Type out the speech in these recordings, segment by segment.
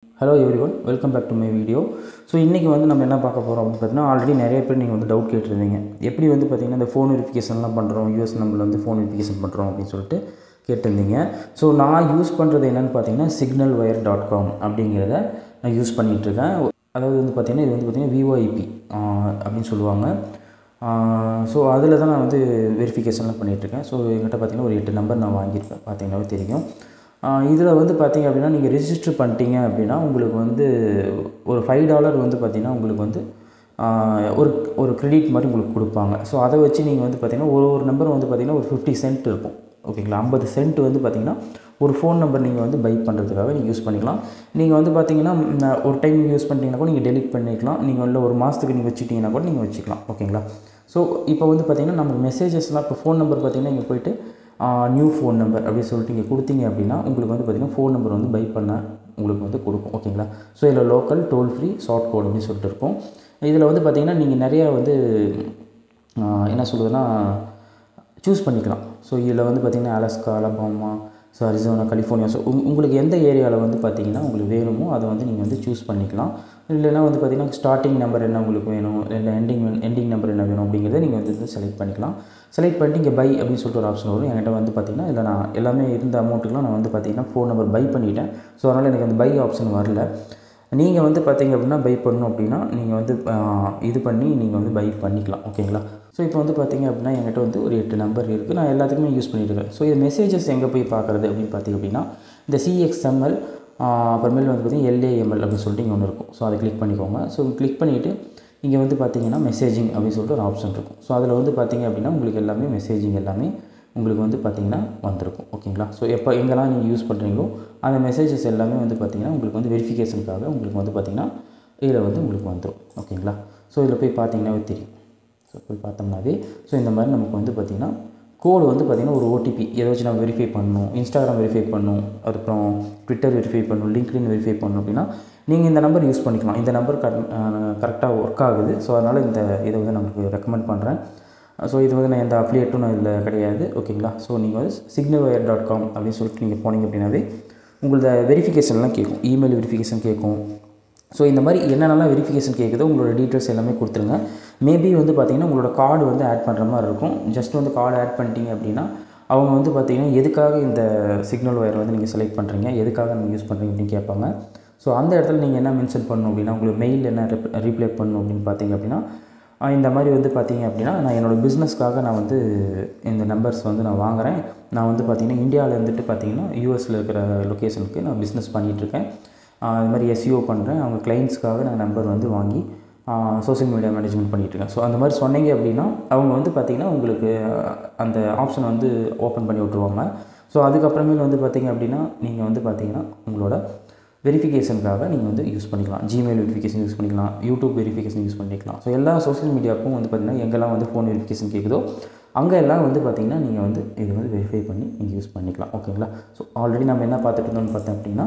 Hello everyone, welcome back to my video. So இன்னைக்கு வந்து நம்ம என்ன பார்க்க போறோம் அப்படி பார்த்தீங்கன்னா ஆல்ரெடி நிறைய பேர் நீங்க வந்து டவுட் கேட்டிருந்தீங்க. எப்படி வந்து பார்த்தீங்கன்னா இந்த ஃபோன் வெரிஃபிகேஷன்லாம் பண்றோம், US நம்பர்ல வந்து ஃபோன் வெரிஃபிகேஷன் பண்றோம் அப்படின்னு சொல்லிட்டு கேட்டிருந்தீங்க. ஸோ நான் யூஸ் பண்ணுறது என்னன்னு பார்த்தீங்கன்னா signalwire.com அப்படிங்கிறத நான் யூஸ் பண்ணிட்டு இருக்கேன். அதாவது வந்து பார்த்தீங்கன்னா இது வந்து பார்த்தீங்கன்னா VoIP அப்படின்னு சொல்லுவாங்க. ஸோ அதில் தான் நான் வந்து வெரிஃபிகேஷன்லாம் பண்ணிகிட்ருக்கேன். ஸோ என்கிட்ட பார்த்தீங்கன்னா ஒரு 8 நம்பர் நான் வாங்கியிருப்பேன், பார்த்தீங்கன்னாவே தெரியும். இதில் வந்து பார்த்தீங்க அப்படின்னா நீங்கள் ரிஜிஸ்டர் பண்ணிட்டீங்க அப்படின்னா உங்களுக்கு வந்து ஒரு $5 வந்து பார்த்தீங்கன்னா உங்களுக்கு வந்து ஒரு கிரெடிட் மாதிரி உங்களுக்கு கொடுப்பாங்க. ஸோ அதை வச்சு நீங்கள் வந்து பார்த்தீங்கன்னா ஒரு நம்பர் வந்து பார்த்தீங்கன்னா ஒரு 50 சென்ட் இருக்கும், ஓகேங்களா. 50 சென்ட் வந்து பார்த்தீங்கன்னா ஒரு ஃபோன் நம்பர் நீங்கள் வந்து பை பண்ணுறதுக்காக நீங்கள் யூஸ் பண்ணிக்கலாம். நீங்கள் வந்து பார்த்தீங்கன்னா ஒரு டைம் யூஸ் பண்ணிட்டீங்கன்னா கூட நீங்கள் டெலிட் பண்ணிக்கலாம். நீங்கள் இல்லை ஒரு மாதத்துக்கு நீங்கள் வச்சுக்கிட்டீங்கன்னா கூட நீங்கள் வச்சுக்கலாம், ஓகேங்களா. ஸோ இப்போ வந்து பார்த்தீங்கன்னா நமக்கு மெசேஜஸ்லாம் இப்போ ஃபோன் நம்பர் பார்த்தீங்கன்னா இங்கே போய்ட்டு நியூ ஃபோன் நம்பர் அப்படின்னு சொல்லிட்டு நீங்கள் கொடுத்தீங்க அப்படின்னா உங்களுக்கு வந்து பார்த்திங்கன்னா ஃபோன் நம்பர் வந்து பை பண்ண உங்களுக்கு வந்து கொடுக்கும், ஓகேங்களா. ஸோ இதில் local, toll free, short code அப்படின்னு சொல்லிட்டு இருக்கும். இதில் வந்து பார்த்திங்கன்னா நீங்கள் நிறையா வந்து என்ன சொல்லுதுன்னா சூஸ் பண்ணிக்கலாம். ஸோ இதில் வந்து பார்த்திங்கன்னா Alaska, Alabama, so Arizona, California, so உங்களுக்கு எந்த ஏரியாவில் வந்து பார்த்திங்கன்னா உங்களுக்கு வேணுமோ அதை வந்து நீங்கள் வந்து சூஸ் பண்ணிக்கலாம். இல்லைனா வந்து பார்த்திங்கன்னா ஸ்டார்டிங் நம்பர் என்ன உங்களுக்கு வேணும், இல்லை எண்டிங் நம்பர் என்ன வேணும் அப்படிங்கிறத நீங்கள் வந்து செலக்ட் பண்ணிக்கலாம். செலக்ட் பண்ணிட்டு இங்கே பை அப்படின்னு சொல்லிட்டு ஒரு ஆப்ஷன் வரும். என்கிட்ட வந்து பார்த்திங்கன்னா இல்லை நான் எல்லாமே இருந்த அமௌண்ட்டுக்குலாம் நான் வந்து பார்த்திங்கன்னா ஃபோன் நம்பர் பை பண்ணிட்டேன். ஸோ அதனால் எனக்கு அந்த பை ஆப்ஷன் வரல. நீங்கள் வந்து பார்த்திங்க அப்படின்னா பை பண்ணணும் அப்படின்னா நீங்கள் வந்து இது பண்ணி நீங்கள் வந்து பை பண்ணிக்கலாம், ஓகேங்களா. ஸோ இப்போ வந்து பார்த்திங்க அப்படின்னா என்கிட்ட வந்து ஒரு 8 நம்பர் இருக்குது, நான் எல்லாத்துக்குமே யூஸ் பண்ணிட்டுருக்கேன். ஸோ இது மெசேஜஸ் எங்கே போய் பார்க்குறது அப்படின்னு பார்த்திங்க அப்படின்னா இந்த CXML அப்புறமேல் வந்து பார்த்திங்கன்னா LAML அப்படின்னு சொல்லிட்டு இங்கே ஒன்று இருக்கும். ஸோ அதை கிளிக் பண்ணிக்கோங்க. ஸோ கிளிக் பண்ணிவிட்டு இங்கே வந்து பார்த்திங்கன்னா மெசேஜிங் அப்படின்னு சொல்லிட்டு ஒரு ஆப்ஷன் இருக்கும். ஸோ அதில் வந்து பார்த்திங்க அப்படின்னா உங்களுக்கு எல்லாமே மெசேஜிங் எல்லாமே உங்களுக்கு வந்து பார்த்திங்கன்னா வந்திருக்கும், ஓகேங்களா. ஸோ எப்போ எங்கெல்லாம் நீங்கள் யூஸ் பண்ணுறீங்களோ அந்த மெசேஜஸ் எல்லாமே வந்து பார்த்திங்கன்னா உங்களுக்கு வந்து வெரிஃபிகேஷனுக்காக உங்களுக்கு வந்து பார்த்திங்கன்னா இதில் வந்து உங்களுக்கு வந்துடும், ஓகேங்களா. ஸோ இதில் போய் பார்த்திங்கன்னாவே தெரியும். ஸோ போய் பார்த்தோம்னாவே ஸோ இந்த மாதிரி நமக்கு வந்து பார்த்திங்கன்னா கோடு வந்து பார்த்திங்கன்னா ஒரு OTP எதை வச்சு நம்ம வெரிஃபை பண்ணணும், இன்ஸ்டாகிராம் வெரிஃபை பண்ணணும், அதுக்கப்புறம் ட்விட்டர் வெரிஃபை பண்ணணும், லிங்க்டின் வெரிஃபை பண்ணணும் அப்படின்னா நீங்கள் இந்த நம்பர் யூஸ் பண்ணிக்கலாம். இந்த நம்பர் கரெக்டாக ஒர்க் ஆகுது. ஸோ அதனால் இந்த இதை வந்து நமக்கு ரெக்கமெண்ட் பண்ணுறேன். ஸோ இது வந்து நான் எந்த அஃபிலியேட்டும் நான் இதில் கிடையாது, ஓகேங்களா. ஸோ நீங்கள் வந்து signalwire.com அப்படின்னு சொல்லிட்டு நீங்கள் போனீங்க அப்படின்னாவே உங்களோட வெரிஃபிகேஷன்லாம் கேட்கும், இமெயில் வெரிஃபிகேஷன் கேட்கும். ஸோ இந்த மாதிரி என்னென்னலாம் வெரிஃபிகேஷன் கேட்குதோ உங்களோட டீட்டெயில்ஸ் எல்லாமே கொடுத்துருங்க. மேபி வந்து பார்த்திங்கன்னா உங்களோட கார்டு வந்து ஆட் பண்ணுற மாதிரி இருக்கும். ஜஸ்ட் வந்து கார்டு ஆட் பண்ணிட்டீங்க அப்படின்னா அவங்க வந்து பார்த்திங்கன்னா எதுக்காக இந்த signalwire வந்து நீங்கள் செலக்ட் பண்ணுறீங்க, எதுக்காக நீங்கள் யூஸ் பண்ணுறீங்க அப்படின்னு கேட்பாங்க. ஸோ அந்த இடத்துல நீங்கள் என்ன மென்ஷன் பண்ணணும் அப்படின்னா உங்களுக்கு மெயில் என்ன ரீப்ளை பண்ணணும் அப்படின்னு பார்த்தீங்க அப்படின்னா இந்த மாதிரி வந்து பார்த்தீங்க அப்படின்னா நான் என்னோடய பிஸ்னஸ்க்காக நான் வந்து இந்த நம்பர்ஸ் வந்து நான் வாங்குகிறேன். நான் வந்து பார்த்திங்கன்னா இந்தியாவில் இருந்துட்டு பார்த்திங்கன்னா யூஎஸில் இருக்கிற லொக்கேஷனுக்கு நான் பிஸ்னஸ் பண்ணிகிட்ருக்கேன். அது மாதிரி SEO பண்ணுறேன். அவங்க கிளைண்ட்ஸ்க்காக நான் நம்பர் வந்து வாங்கி சோஷியல் மீடியா மேனேஜ்மெண்ட் பண்ணிகிட்ருக்கேன். ஸோ அந்த மாதிரி சொன்னீங்க அப்படின்னா அவங்க வந்து பார்த்திங்கன்னா உங்களுக்கு அந்த ஆப்ஷன் வந்து ஓப்பன் பண்ணி விட்ருவாங்க. ஸோ அதுக்கப்புறமேல் வந்து பார்த்திங்க அப்படின்னா நீங்கள் வந்து பார்த்திங்கன்னா உங்களோட வெரிஃபிகேஷனுக்காக நீங்கள் வந்து யூஸ் பண்ணிக்கலாம். ஜிமெயில் வெரிஃபிகேஷன் யூஸ் பண்ணிக்கலாம், யூடியூப் வெரிஃபிகேஷன் யூஸ் பண்ணிக்கலாம். ஸோ எல்லா சோஷியல் மீடியாவுக்கும் வந்து பார்த்திங்கன்னா எங்கெல்லாம் வந்து ஃபோன் வெரிஃபிகேஷன் கேட்குதோ அங்கே எல்லாம் வந்து பார்த்திங்கன்னா நீங்கள் வந்து இது வந்து வெரிஃபை பண்ணி நீங்கள் யூஸ் பண்ணிக்கலாம், ஓகேங்களா. ஸோ ஆல்ரெடி நம்ம என்ன பார்த்துட்டு இருந்தோம்னு பார்த்தோம் அப்படின்னா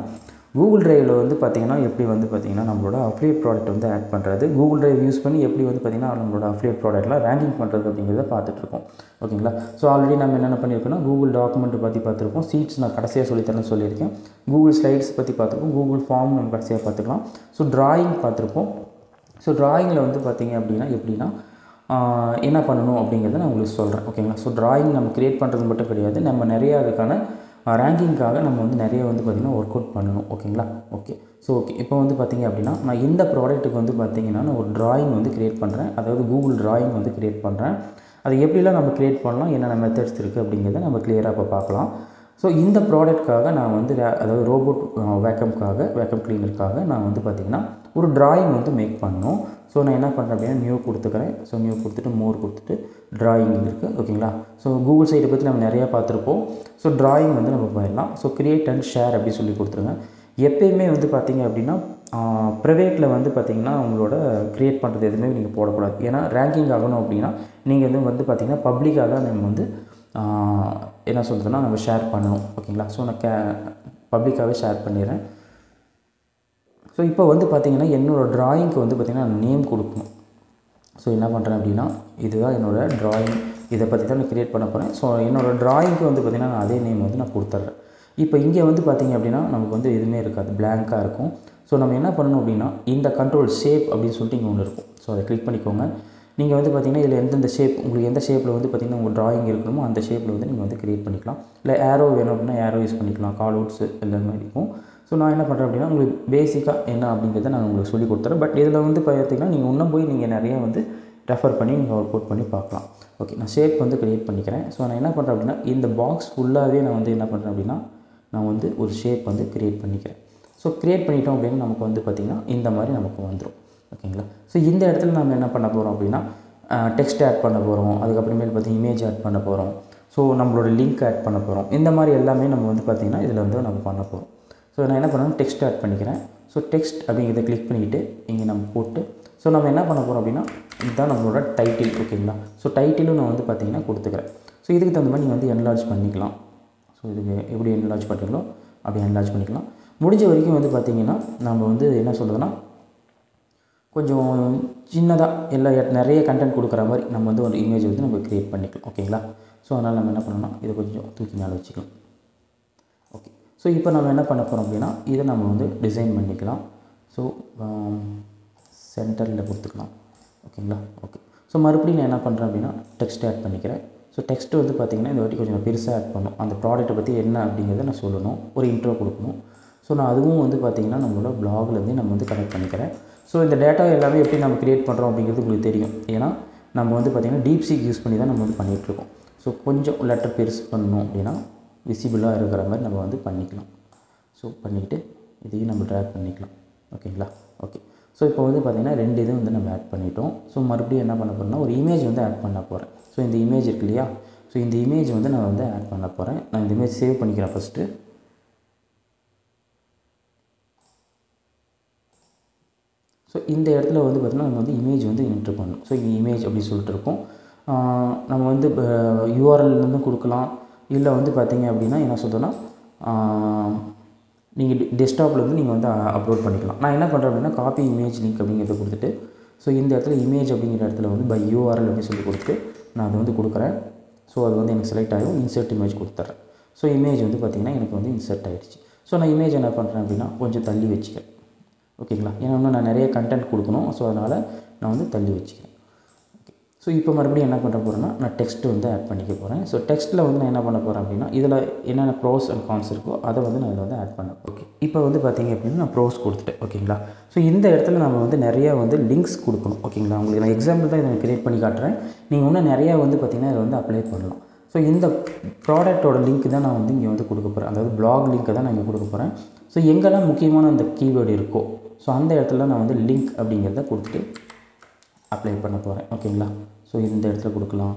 கூகுள் ட்ரைவில் வந்து பார்த்திங்கன்னா எப்படி வந்து பார்த்திங்கன்னா நம்மளோட அஃபிலியேட் ப்ராடக்ட் வந்து ஆட் பண்ணுறது, கூகுள் ட்ரைவ் யூஸ் பண்ணி எப்படி வந்து பார்த்திங்கன்னா நம்மளோட அஃபிலியேட் ப்ராடக்ட்லாம் ரேங்கிங் பண்ணுறது அப்படிங்கிறத பார்த்துட்ருக்கோம், ஓகேங்களா. ஸோ ஆல்ரெடி நம்ம என்னென்ன பண்ணியிருக்கோம்னா கூகுள் டாக்குமெண்ட் பற்றி பார்த்துருக்கோம், சீட்ஸ் நான் கடைசியாக சொல்லித்தரேன்னு சொல்லியிருக்கேன், கூகுள் ஸ்லைட்ஸ் பற்றி பார்த்துருக்கோம், கூகுள் ஃபார்ம் நம்ம கடைசியாக பார்த்துக்கலாம். ஸோ ட்ராயிங் பார்த்துருப்போம். ஸோ ட்ராயிங்கில் வந்து பார்த்திங்க அப்படின்னா எப்படின்னா என்ன பண்ணணும் அப்படிங்கிறத நான் உங்களுக்கு சொல்கிறேன், ஓகேங்களா. ஸோ ட்ராயிங் நம்ம க்ரியேட் பண்ணுறது மட்டும் கிடையாது, நம்ம நிறையா அதுக்கான ரேங்கிங்காக நம்ம வந்து நிறைய வந்து பார்த்திங்கன்னா ஒர்க் அவுட் பண்ணணும், ஓகேங்களா. ஓகே. ஸோ ஓகே, இப்போ வந்து பார்த்திங்க அப்படின்னா நான் இந்த ப்ராடக்ட்டுக்கு வந்து பார்த்திங்கன்னா நான் ஒரு ட்ராயிங் வந்து க்ரியேட் பண்ணுறேன். அதாவது கூகுள் ட்ராயிங் வந்து க்ரியேட் பண்ணுறேன். அது எப்படிலாம் நம்ம க்ரியேட் பண்ணலாம், என்னென்ன மெத்தட்ஸ் இருக்குது அப்படிங்கிறத நம்ம கிளியராக இப்போ பார்க்கலாம். ஸோ இந்த ப்ராடக்ட்காக நான் வந்து அதாவது ரோபோட் வேக்கம் கிளீனருக்காக நான் வந்து பார்த்திங்கன்னா ஒரு ட்ராயிங் வந்து மேக் பண்ணணும். ஸோ நான் என்ன பண்ணுறேன் அப்படின்னா நியூ கொடுத்துக்கிறேன். ஸோ நியூ கொடுத்துட்டு மோர் கொடுத்துட்டு ட்ராயிங் இருக்குது, ஓகேங்களா. ஸோ கூகுள் சைட்டை பற்றி நம்ம நிறையா பார்த்துருப்போம். ஸோ ட்ராயிங் வந்து நம்ம போயிடலாம். ஸோ கிரியேட் அண்ட் ஷேர் அப்படி சொல்லி கொடுத்துருங்க. எப்பயுமே வந்து பார்த்திங்க அப்படின்னா ப்ரைவேட்டில் வந்து பார்த்திங்கன்னா உங்களோட க்ரியேட் பண்ணுறது எதுவுமே நீங்கள் போடக்கூடாது. ஏன்னா ரேங்கிங் ஆகணும் அப்படின்னா நீங்கள் வந்து பார்த்திங்கன்னா பப்ளிக்காக தான் நம்ம வந்து என்ன சொல்கிறதுனா நம்ம ஷேர் பண்ணணும், ஓகேங்களா. ஸோ நான் பப்ளிக்காகவே ஷேர் பண்ணிடுறேன். ஸோ இப்போ வந்து பார்த்திங்கன்னா என்னோடய ட்ராயிங்க்கு வந்து பார்த்திங்கன்னா நான் நேம் கொடுக்கணும். ஸோ என்ன பண்ணுறேன் அப்படின்னா இதுதான் என்னோடய ட்ராயிங், இதை பற்றி தான் நான் க்ரியேட் பண்ண போகிறேன். ஸோ என்னோடய ட்ராயிங்க்கு வந்து பார்த்திங்கன்னா நான் அதே நேம் வந்து நான் கொடுத்துட்றேன். இப்போ இங்கே வந்து பார்த்திங்க அப்படின்னா நமக்கு வந்து எதுவுமே இருக்காது, பிளாங்காக இருக்கும். ஸோ நம்ம என்ன பண்ணணும் அப்படின்னா இந்த கண்ட்ரோல் ஷேப் அப்படின்னு சொல்லிட்டு இங்கே ஒன்று இருக்கும். ஸோ அதை கிளிக் பண்ணிக்கோங்க. நீங்கள் வந்து பார்த்திங்கன்னா இதில் எந்தெந்த ஷேப் உங்களுக்கு எந்த ஷேப்பில் வந்து பார்த்திங்கன்னா உங்கள் ட்ராயிங் இருக்கணுமோ அந்த ஷேப்பில் வந்து நீங்கள் வந்து க்ரியேட் பண்ணிக்கலாம். இல்லை ஏரோ வேணும் அப்படின்னா ஏரோ யூஸ் பண்ணிக்கலாம், கால் அவுட்ஸு எல்லாமே இருக்கும். ஸோ நான் என்ன பண்ணுறேன் அப்படின்னா உங்களுக்கு பேசிக்காக என்ன அப்படிங்கிறத நான் உங்களுக்கு சொல்லி கொடுத்துறேன். பட் இதில் வந்து பார்த்திங்கன்னா நீங்கள் இன்னும் போய் நீங்கள் நிறையா வந்து ரெஃபர் பண்ணி நீங்கள் ஒர்க் அவுட் பண்ணி பார்க்கலாம். ஓகே, நான் ஷேப் வந்து க்ரியேட் பண்ணிக்கிறேன். ஸோ நான் என்ன பண்ணுறேன் அப்படின்னா இந்த பாக்ஸ் ஃபுல்லாகவே நான் வந்து என்ன பண்ணுறேன் அப்படின்னா நான் வந்து ஒரு ஷேப் வந்து க்ரியேட் பண்ணிக்கிறேன். ஸோ க்ரியேட் பண்ணிட்டோம் அப்படின்னா நமக்கு வந்து பார்த்திங்கன்னா இந்த மாதிரி நமக்கு வந்துடும். ஓகேங்களா. ஸோ இந்த இடத்துல நம்ம என்ன பண்ண போகிறோம் அப்படின்னா டெக்ஸ்ட் ஆட் பண்ண போகிறோம், அதுக்கப்புறமேல் பார்த்திங்கன்னா இமேஜ் ஆட் பண்ண போகிறோம், ஸோ நம்மளோட லிங்க் ஆட் பண்ண போகிறோம். இந்த மாதிரி எல்லாமே நம்ம வந்து பார்த்திங்கன்னா இதில் வந்து நம்ம பண்ண போகிறோம். ஸோ நான் என்ன பண்ணணும் டெக்ஸ்ட் ஆட் பண்ணிக்கிறேன். ஸோ டெக்ஸ்ட் அப்படிங்கிறத கிளிக் பண்ணிக்கிட்டு இங்கே நம்ம போட்டு ஸோ நம்ம என்ன பண்ண போகிறோம் அப்படின்னா இதுதான் நம்மளோட டைட்டில். ஓகேங்களா. ஸோ டைட்டிலும் நான் வந்து பார்த்திங்கன்னா கொடுத்துக்கிறேன். ஸோ இதுக்கு தகுந்த மாதிரி நீங்கள் வந்து என்லார்ஜ் பண்ணிக்கலாம். ஸோ இதுக்கு எப்படி என்லார்ஜ் பண்ணுறீங்களோ அப்படி என்லார்ஜ் பண்ணிக்கலாம். முடிஞ்ச வரைக்கும் வந்து பார்த்திங்கன்னா நம்ம வந்து என்ன சொல்கிறதுனா கொஞ்சம் சின்னதாக நிறைய கண்டென்ட் கொடுக்குற மாதிரி நம்ம வந்து ஒரு இமேஜ் வந்து நம்ம க்ரியேட் பண்ணிக்கலாம். ஓகேங்களா. ஸோ அதனால் நம்ம என்ன பண்ணணும்னா இதை கொஞ்சம் தூக்கி மேலே வச்சுக்கலாம். ஓகே. ஸோ இப்போ நம்ம என்ன பண்ண போகிறோம் அப்படின்னா இதை நம்ம வந்து டிசைன் பண்ணிக்கலாம். ஸோ சென்டரில் கொடுத்துக்கலாம். ஓகேங்களா. ஓகே. ஸோ மறுபடியும் நான் என்ன பண்ணுறேன் அப்படின்னா டெக்ஸ்ட் ஆட் பண்ணிக்கிறேன். ஸோ டெக்ஸ்ட்டு வந்து பார்த்திங்கன்னா இந்த வாட்டி கொஞ்சம் பெருசாக ஆட் பண்ணணும். அந்த ப்ராடக்ட்டை பற்றி என்ன அப்படிங்கிறத நான் சொல்லணும், ஒரு இன்ட்ரோ கொடுக்கணும். ஸோ நான் அதுவும் வந்து பார்த்திங்கன்னா நம்மளோட ப்ளாக்லேருந்து நம்ம வந்து கனெக்ட் பண்ணிக்கிறேன். ஸோ இந்த டேட்டா எல்லாமே எப்படி நம்ம க்ரியேட் பண்ணுறோம் அப்படிங்கிறது உங்களுக்கு தெரியும். ஏன்னா நம்ம வந்து பார்த்திங்கன்னா டீப்சீக் யூஸ் பண்ணி தான் நம்ம வந்து பண்ணிகிட்ருக்கோம். ஸோ கொஞ்சம் லெட்டர் பெருசு பண்ணணும் அப்படின்னா விசிபிளாக இருக்கிற மாதிரி நம்ம வந்து பண்ணிக்கலாம். ஸோ பண்ணிக்கிட்டு இதையும் நம்ம ட்ராக் பண்ணிக்கலாம். ஓகேங்களா. ஓகே. ஸோ இப்போ வந்து பார்த்திங்கன்னா 2 இது வந்து நம்ம ஆட் பண்ணிட்டோம். ஸோ மறுபடியும் என்ன பண்ண போகிறேன்னா ஒரு இமேஜ் வந்து ஆட் பண்ண போகிறேன். ஸோ இந்த இமேஜ் இருக்கு இல்லையா, ஸோ இந்த இமேஜ் வந்து நான் வந்து ஆட் பண்ண போகிறேன். நான் இந்த இமேஜ் சேவ் பண்ணிக்கிறேன் ஃபஸ்ட்டு. ஸோ இந்த இடத்துல வந்து பார்த்திங்கன்னா நம்ம வந்து இமேஜ் வந்து என்ட்ரு பண்ணணும். ஸோ இங்கே இமேஜ் அப்படி சொல்லிட்டு இருக்கோம். நம்ம வந்து யூஆர்எல்லேருந்து கொடுக்கலாம். இல்லை வந்து பார்த்திங்க அப்படின்னா என்ன சொல்கிறேன்னா நீங்கள் டெஸ்க்டாப்லேருந்து நீங்கள் வந்து அப்லோட் பண்ணிக்கலாம். நான் என்ன பண்ணுறேன் அப்படின்னா காப்பி இமேஜ் லிங்க் அப்படிங்கிறத கொடுத்துட்டு ஸோ இந்த இடத்துல இமேஜ் அப்படிங்கிற இடத்துல வந்து பை யூஆர்எல் அப்படின்னு சொல்லி கொடுத்துட்டு நான் அதை வந்து கொடுக்குறேன். ஸோ அது வந்து எனக்கு செலக்ட் ஆகும். இன்சர்ட் இமேஜ் கொடுத்துட்றேன். ஸோ இமேஜ் வந்து பார்த்திங்கன்னா எனக்கு வந்து இன்சர்ட் ஆகிடுச்சு. ஸோ நான் இமேஜ் என்ன பண்ணுறேன் அப்படின்னா கொஞ்சம் தள்ளி வச்சுக்கிறேன். ஓகேங்களா. ஏன்னா இன்னும் நான் நிறைய கண்டென்ட் கொடுக்கணும். ஸோ அதனால் நான் வந்து தள்ளி வச்சுக்கிறேன். ஓகே. ஸோ இப்போ மறுபடியும் என்ன பண்ண போகிறேன்னா நான் டெக்ஸ்ட்டு வந்து ஆட் பண்ணிக்க போகிறேன். ஸோ டெக்ஸ்ட்டில் வந்து நான் என்ன பண்ண போகிறேன் அப்படின்னா இதில் என்னென்ன ப்ரோஸ் அண்ட் கான்ஸ் இருக்கோ அதை வந்து நான் இதில் வந்து ஆட் பண்ணேன். ஓகே. இப்போ வந்து பார்த்திங்க அப்படின்னா நான் ப்ரோஸ் கொடுத்துட்டேன். ஓகேங்களா. ஸோ இந்த இடத்துல நம்ம வந்து நிறையா வந்து லிங்க்ஸ் கொடுக்கணும். ஓகேங்களா. உங்களுக்கு நான் எக்ஸாம்பிள் தான் இதை க்ரியேட் பண்ணி காட்டுறேன். நீங்கள் இன்னும் நிறையா வந்து பார்த்திங்கன்னா இதை வந்து அப்ளை பண்ணலாம். ஸோ இந்த ப்ராடக்ட்டோட லிங்க் தான் நான் வந்து இங்கே வந்து கொடுக்க போகிறேன். அதாவது பிளாக் லிங்க்கை தான் நான் இங்கே கொடுக்க போகிறேன். ஸோ எங்கெல்லாம் முக்கியமான அந்த கீவேர்டு இருக்கோ ஸோ அந்த இடத்துல நான் வந்து லிங்க் அப்படிங்கிறத கொடுத்துட்டு அப்ளை பண்ண போகிறேன். ஓகேங்களா. ஸோ இந்த இடத்துல கொடுக்கலாம்.